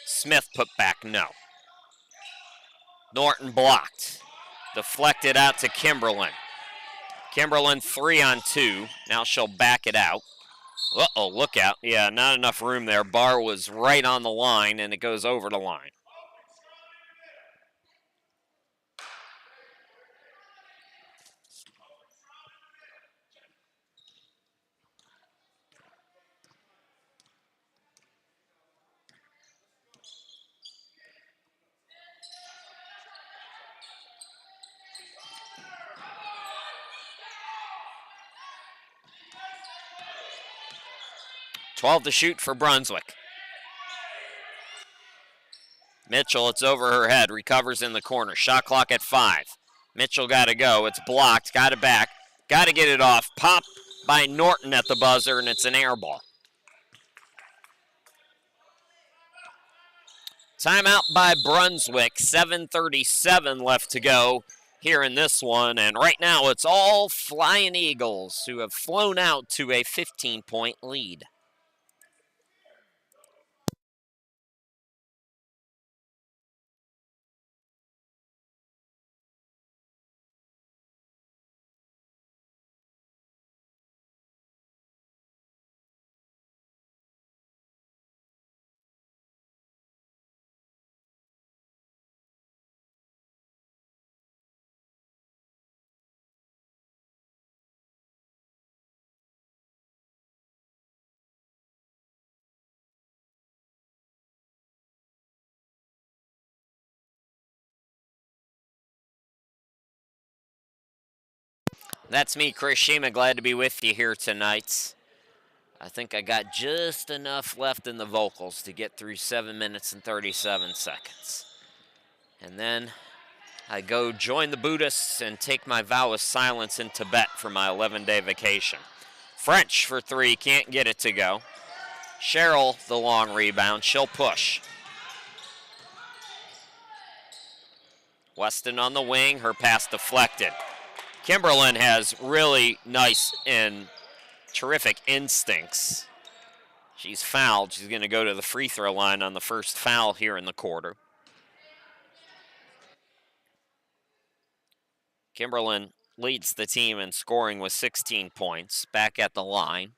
Smith put back, no. Norton blocked. Deflected out to Kimberlin. Kimberlin 3-on-2. Now she'll back it out. Uh-oh, look out. Yeah, not enough room there. Barr was right on the line, and it goes over the line. 12 to shoot for Brunswick. Mitchell, it's over her head, recovers in the corner. Shot clock at 5. Mitchell got to go. It's blocked, got it back. Got to get it off. Pop by Norton at the buzzer, and it's an air ball. Timeout by Brunswick. 7:37 left to go here in this one. And right now it's all Flying Eagles who have flown out to a 15-point lead. That's me, Chris Shima. Glad to be with you here tonight. I think I got just enough left in the vocals to get through 7 minutes and 37 seconds. And then I go join the Buddhists and take my vow of silence in Tibet for my 11-day vacation. French for 3, can't get it to go. Cheryl, the long rebound, she'll push. Weston on the wing, her pass deflected. Kimberlin has really nice and terrific instincts. She's fouled. She's going to go to the free throw line on the first foul here in the quarter. Kimberlin leads the team in scoring with 16 points. Back at the line.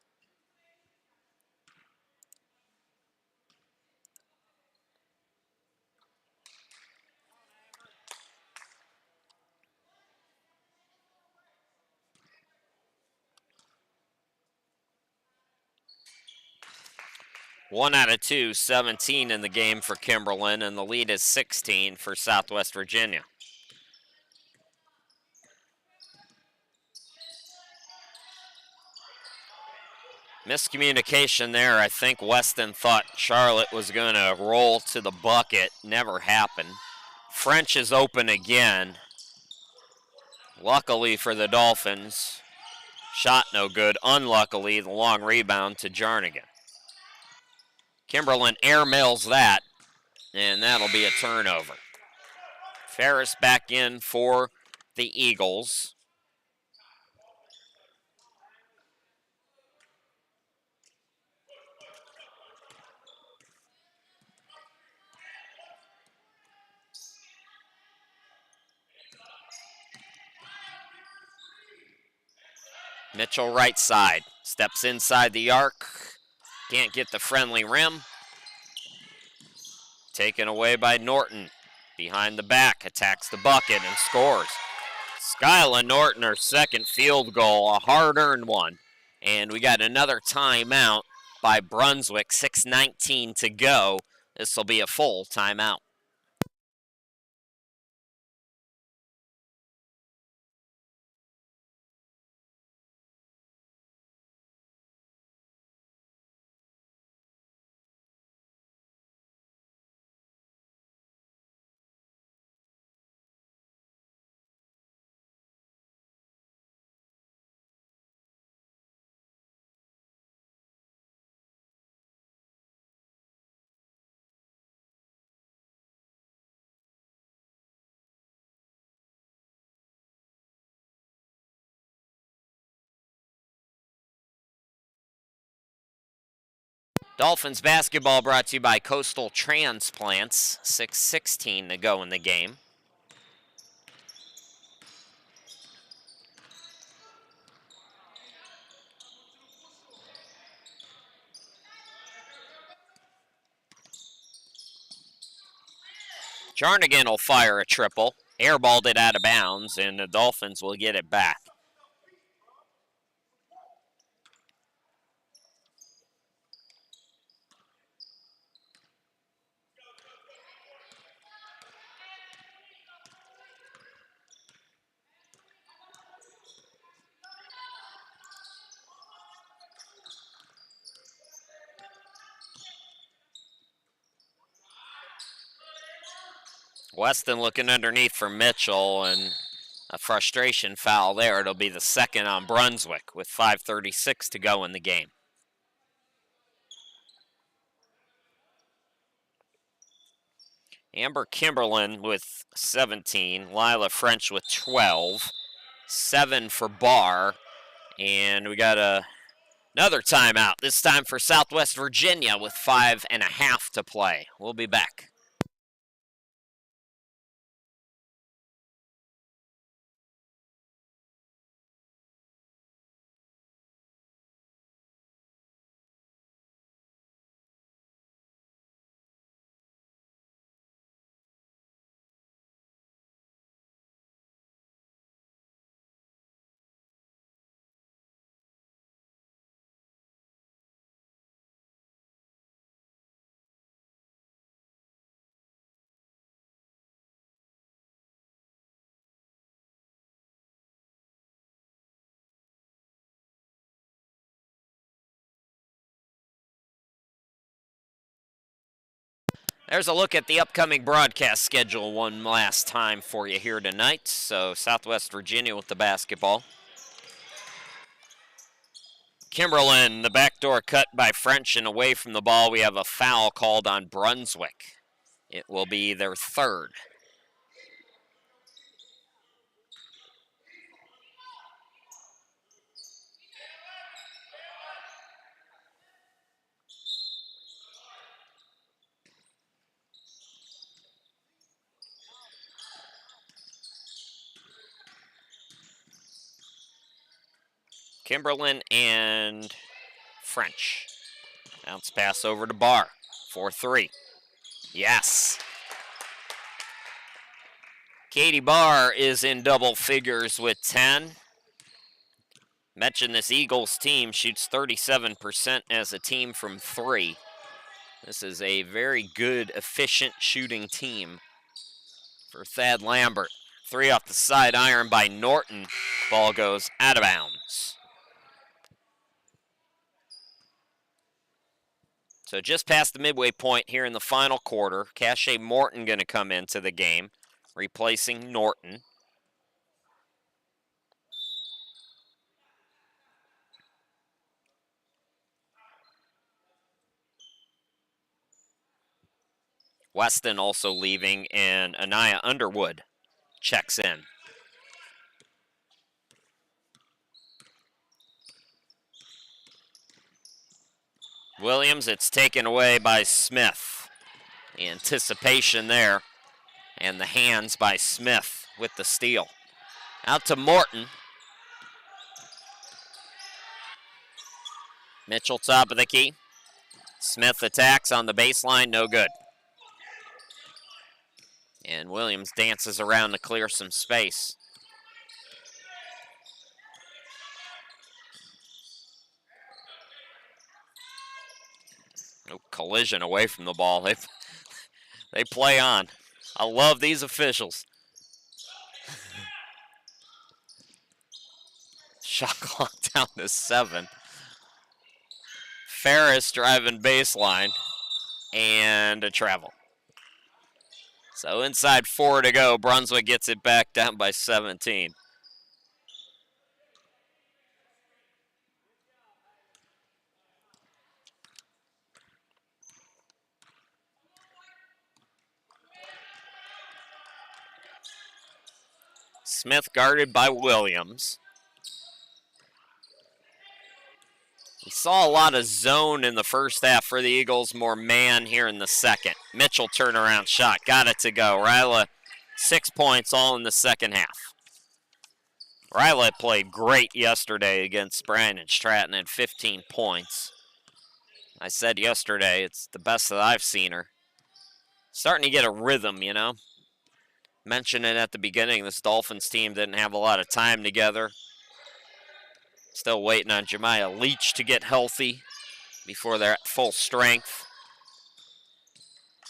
One out of two, 17 in the game for Kimberlin, and the lead is 16 for Southwest Virginia. Miscommunication there. I think Weston thought Charlotte was going to roll to the bucket. Never happened. French is open again. Luckily for the Dolphins, shot no good. Unluckily, the long rebound to Jarnigan. Kimberlin airmails that, and that'll be a turnover. Ferris back in for the Eagles. Mitchell right side, steps inside the arc, can't get the friendly rim. Taken away by Norton, behind the back, attacks the bucket and scores. Skyla Norton, her second field goal, a hard-earned one. And we got another timeout by Brunswick, 6:19 to go. This will be a full timeout. Dolphins basketball brought to you by Coastal Transplants. 6:16 to go in the game. Jarnigan will fire a triple. Airballed it out of bounds, and the Dolphins will get it back. Weston looking underneath for Mitchell, and a frustration foul there. It'll be the second on Brunswick with 5:36 to go in the game. Amber Kimberlin with 17, Lila French with 12, 7 for Barr, and we got another timeout, this time for Southwest Virginia with 5.5 to play. We'll be back. There's a look at the upcoming broadcast schedule one last time for you here tonight. So Southwest Virginia with the basketball. Kimberlin, the backdoor cut by French, and away from the ball we have a foul called on Brunswick. It will be their third. Kimberlin and French. Bounce pass over to Barr. 4-3. Yes. Katie Barr is in double figures with 10. Mentioned this Eagles team shoots 37% as a team from 3. This is a very good, efficient shooting team for Thad Lambert. 3 off the side iron by Norton. Ball goes out of bounds. So just past the midway point here in the final quarter, Cache Morton going to come into the game, replacing Norton. Weston also leaving, and Anaya Underwood checks in. Williams, it's taken away by Smith. The anticipation there, and the hands by Smith with the steal. Out to Morton. Mitchell top of the key. Smith attacks on the baseline, no good. And Williams dances around to clear some space. Oh, collision away from the ball. They play on. I love these officials. Shot clock down to 7. Ferris driving baseline and a travel. So inside 4 to go. Brunswick gets it back down by 17. Smith guarded by Williams. We saw a lot of zone in the first half for the Eagles, more man here in the second. Mitchell turnaround shot, got it to go. Ryla, 6 points all in the second half. Ryla played great yesterday against Bryan and Stratton at 15 points. I said yesterday, it's the best that I've seen her. Starting to get a rhythm, you know. Mentioned it at the beginning, this Dolphins team didn't have a lot of time together. Still waiting on Jemiah Leach to get healthy before they're at full strength.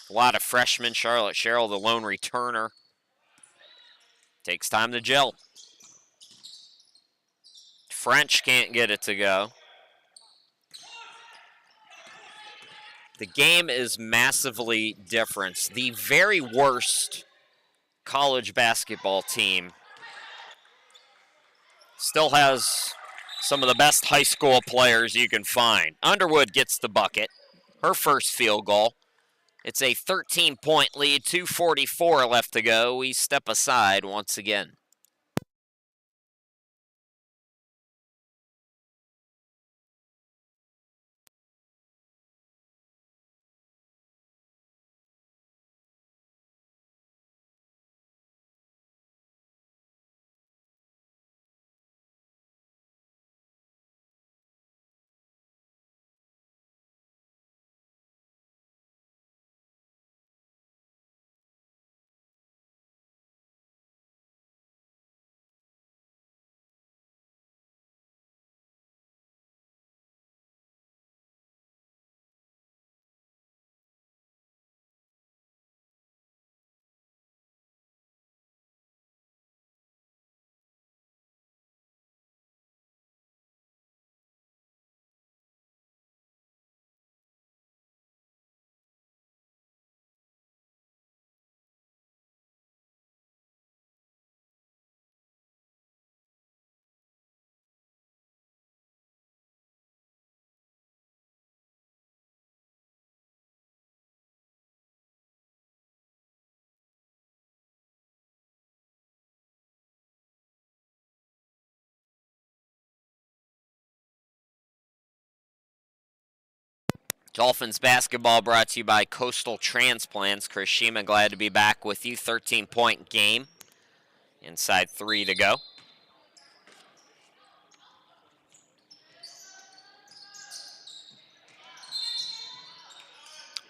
A lot of freshmen. Charlotte Sherrill, the lone returner. Takes time to gel. French can't get it to go. The game is massively different. The very worst college basketball team still has some of the best high school players you can find. Underwood gets the bucket, her first field goal. It's a 13-point lead, 2:44 left to go. We step aside once again. Dolphins basketball brought to you by Coastal Transplants. Chris Shima, glad to be back with you. 13-point game. Inside 3 to go.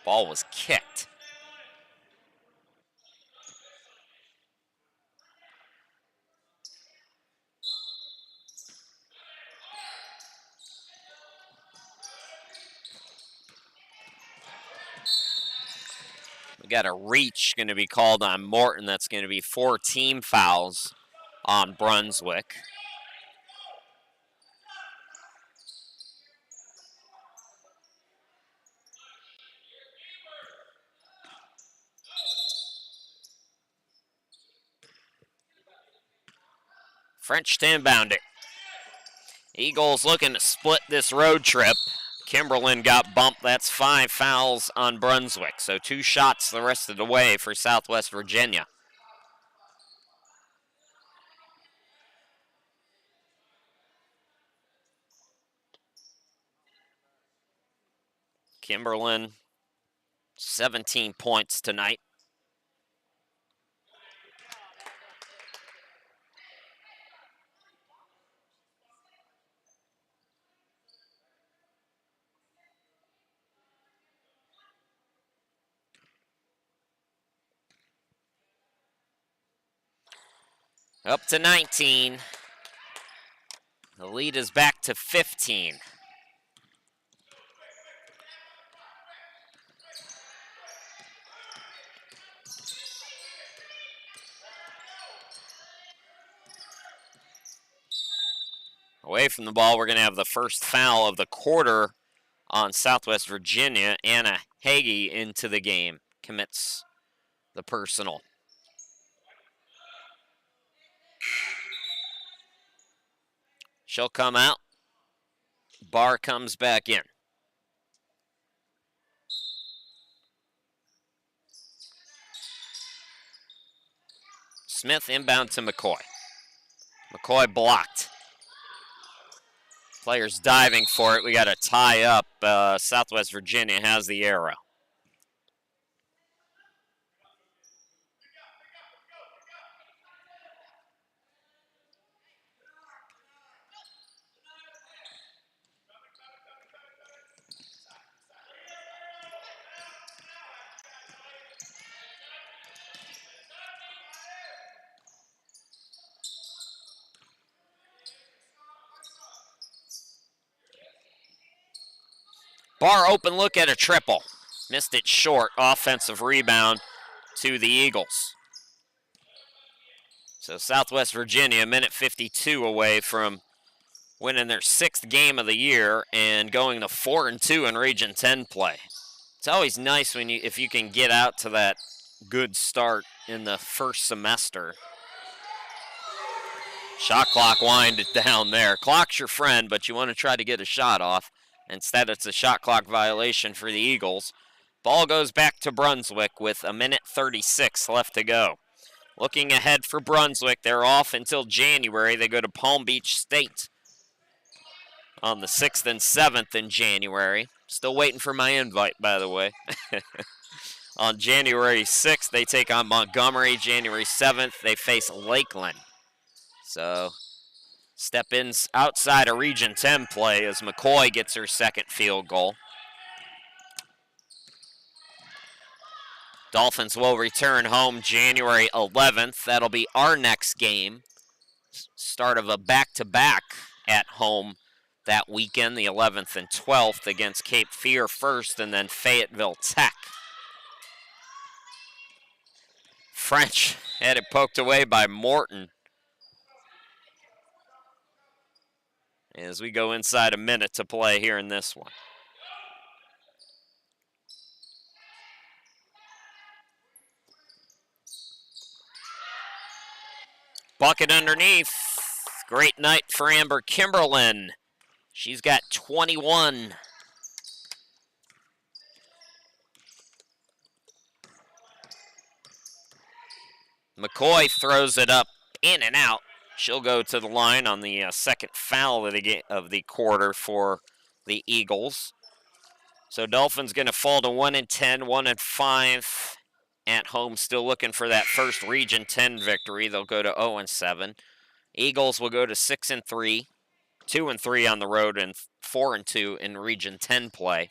Ball was kicked. We got a reach going to be called on Morton. That's going to be 4 team fouls on Brunswick. French to inbound it. Eagles looking to split this road trip. Kimberlin got bumped. That's 5 fouls on Brunswick. So 2 shots the rest of the way for Southwest Virginia. Kimberlin, 17 points tonight. Up to 19. The lead is back to 15. Away from the ball, we're going to have the first foul of the quarter on Southwest Virginia. Anna Hagee into the game, commits the personal. She'll come out. Barr comes back in. Smith inbound to McCoy. McCoy blocked. Players diving for it. We got a tie up. Southwest Virginia has the arrow. Barr open look at a triple. Missed it short. Offensive rebound to the Eagles. So Southwest Virginia, 1:52 away from winning their 6th game of the year and going to 4-2 in Region 10 play. It's always nice when if you can get out to that good start in the first semester. Shot clock winded down there. Clock's your friend, but you want to try to get a shot off. Instead, it's a shot clock violation for the Eagles. Ball goes back to Brunswick with 1:36 left to go. Looking ahead for Brunswick, they're off until January. They go to Palm Beach State on the 6th and 7th in January. Still waiting for my invite, by the way. On January 6th, they take on Montgomery. January 7th, they face Lakeland. So, step in outside of Region 10 play as McCoy gets her second field goal. Dolphins will return home January 11th. That'll be our next game. Start of a back-to-back at home that weekend, the 11th and 12th, against Cape Fear first and then Fayetteville Tech. French had it poked away by Morton. As we go inside a minute to play here in this one. Bucket underneath. Great night for Amber Kimberlin. She's got 21. McCoy throws it up in and out. She'll go to the line on the second foul of the quarter for the Eagles. So Dolphins going to fall to 1-10, 1-5 at home. Still looking for that first Region 10 victory. They'll go to 0-7. Eagles will go to 6-3, 2-3 on the road, and 4-2 in Region 10 play.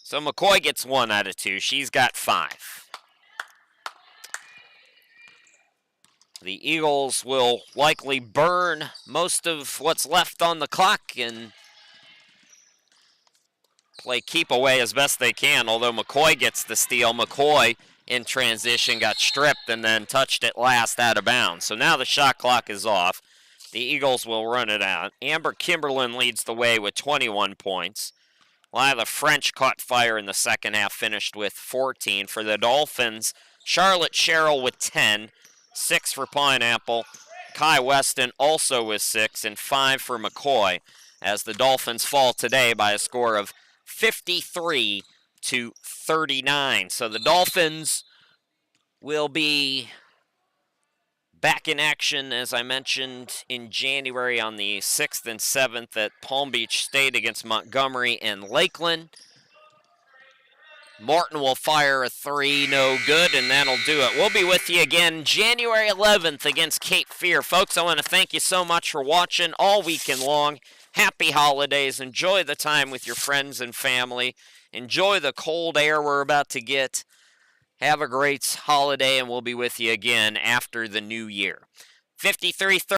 So McCoy gets 1 out of 2. She's got 5. The Eagles will likely burn most of what's left on the clock and play keep away as best they can, although McCoy gets the steal. McCoy, in transition, got stripped and then touched it last out of bounds. So now the shot clock is off. The Eagles will run it out. Amber Kimberlin leads the way with 21 points. Lila French caught fire in the second half, finished with 14. For the Dolphins, Charlotte Sherrill with 10, 6 for Pineapple. Kai Weston also with 6, and 5 for McCoy, as the Dolphins fall today by a score of 53-39. So the Dolphins will be back in action, as I mentioned, in January on the 6th and 7th at Palm Beach State against Montgomery and Lakeland. Morton will fire a 3, no good, and that'll do it. We'll be with you again January 11th against Cape Fear. Folks, I want to thank you so much for watching all weekend long. Happy holidays. Enjoy the time with your friends and family. Enjoy the cold air we're about to get. Have a great holiday, and we'll be with you again after the new year. 53-30.